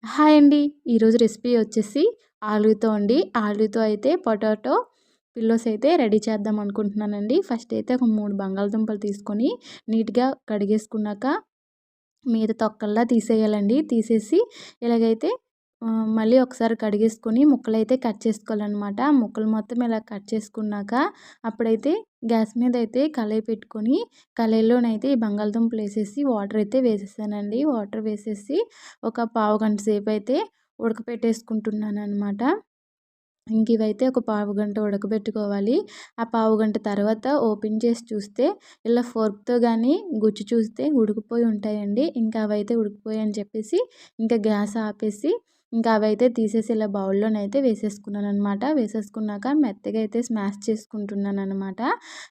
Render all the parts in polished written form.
Hi అండి. ఈరోజు recipe వచ్చేసి ఆలూతో అండి. ఆలూతో అయితే పొటాటో పిల్లోస్ అయితే రెడీ చేద్దాం అనుకుంటున్నానండి. ఫస్ట్ అయితే ఒక 3 బంగాళదుంపలు తీసుకొని నీట్‌గా కడిగేసుకున్నాక మీద తొక్కల్లా తీసేయాలండి. తీసేసి ఇలాగైతే మళ్ళీ ఒకసారి కడిగేసుకొని ముక్కలైతే కట్ చేసుకోవాలనమాట. ముక్కలు మొత్తం ఇలా కట్ చేసుకున్నాక అప్పుడైతే గ్యాస్ మీద అయితే కళాయి పెట్టుకొని కళాయిలోనైతే ఈ బంగాళదుంపలేసేసి వాటర్ అయితే వేసేసానండి. వాటర్ వేసేసి ఒక పావుగంట సేపు అయితే ఉడకపెట్టేసుకుంటున్నాననమాట. ఇవైతే ఒక పావుగంట ఉడకబెట్టుకోవాలి. ఆ పావుగంట తర్వాత ఓపెన్ చేసి చూస్తే ఇలా ఫోర్క్‌తో గాని గుచ్చి చూస్తే ఉడికిపోయి ఉంటాయండి. ఇంకా అవైతే ఉడికిపోయాయని చెప్పేసి ఇంకా గ్యాస్ ఆపేసి ఇంకా అవైతే తీసేసి ఇలా బౌల్‌లోనైతే వేసేసుకున్నాననమాట. వేసేసుకున్నాక మెత్తగా అయితే స్మాష్ చేసుకుంటున్నాననమాట.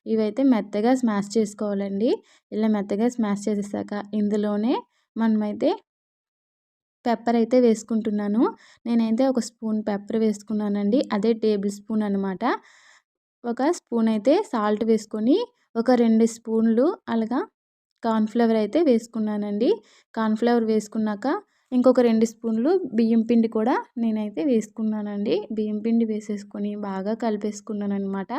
ఇవైతే మెత్తగా స్మాష్ చేసుకోవాలండి. ఇలా మెత్తగా స్మాష్ చేసేసాక ఇందులోనే మనమైతే పెప్పర్ అయితే వేసుకుంటున్నాను. నేనైతే ఒక స్పూన్ పెప్పర్ వేసుకున్నానండి. అదే టేబుల్ స్పూన్ అనమాట. ఒక స్పూన్ అయితే సాల్ట్ వేసుకొని, ఒక 2 స్పూన్లు అలాగా కార్న్‌ఫ్లవర్ అయితే వేసుకున్నానండి. కార్న్‌ఫ్లవర్ వేసుకున్నాక ఇంకొక 2 స్పూన్లు బియ్యం పిండి కూడా నేనైతే వేసుకున్నానండి. బియ్యం పిండి వేసేసుకొని బాగా కలిపేసుకున్నాననమాట.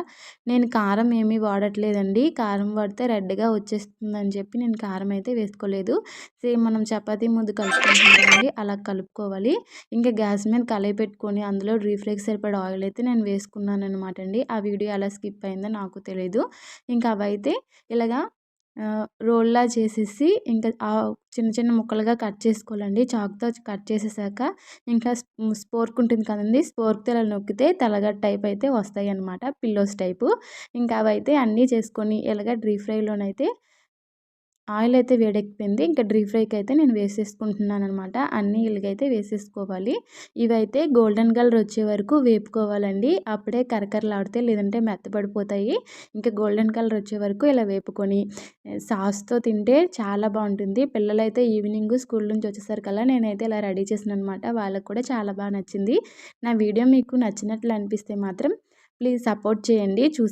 నేను కారం ఏమీ వాడట్లేదండి. కారం వాడితే రెడ్‌గా వచ్చేస్తుందని చెప్పి నేను కారం అయితే వేసుకోలేదు. సేమ్ మనం చపాతీ ముద్ద కలుపుకుంటాం కదండీ! అలా కలుపుకోవాలి. ఇంకా గ్యాస్ మీద కళాయి పెట్టుకొని అందులో డీప్ ఫ్రైకి సరిపడా ఆయిల్ అయితే నేను వేసుకున్నాననమాట అండి. ఆ వీడియో ఎలా స్కిప్ అయిందో నాకు తెలీదు. ఇంకా అవైతే ఇలాగా రోల్లా చేసేసి ఇంకా చిన్న చిన్న ముక్కలుగా కట్ చేసుకోవాలండి. చాకుతో కట్ చేసేసాక ఇంకా స్పోర్క్ ఉంటుంది కదండీ! స్పోర్క్‌తో ఇలా నొక్కితే తెల్లగడ్డ టైప్ అయితే వస్తాయన్నమాట. Pillows type. ఇంకా అవైతే అన్నీ చేసుకొని ఇలాగ డీప్ ఫ్రైలోనైతే ఆయిల్ అయితే వేడెక్కిపోయింది. ఇంకా డీప్ ఫ్రైకి అయితే నేను వేసేసుకుంటున్నాననమాట. అన్నీ ఇలాగైతే వేసేసుకోవాలి. ఇవైతే గోల్డెన్ కలర్ వచ్చే వరకు వేపుకోవాలండి. అప్పుడే కరకరలాడితే లేదంటే మెత్తబడిపోతాయి. ఇంకా గోల్డెన్ కలర్ వచ్చే వరకు ఇలా వేపుకొని సాస్‌తో తింటే చాలా బావుంటుంది. పిల్లలైతే ఈవినింగ్ స్కూల్ నుంచి వచ్చేసరికల్లా నేనైతే ఇలా రెడీ చేశాననమాట. వాళ్ళకి కూడా చాలా నచ్చింది. నా వీడియో మీకు నచ్చినట్లు అనిపిస్తే మాత్రం ప్లీజ్ సపోర్ట్ చేయండి.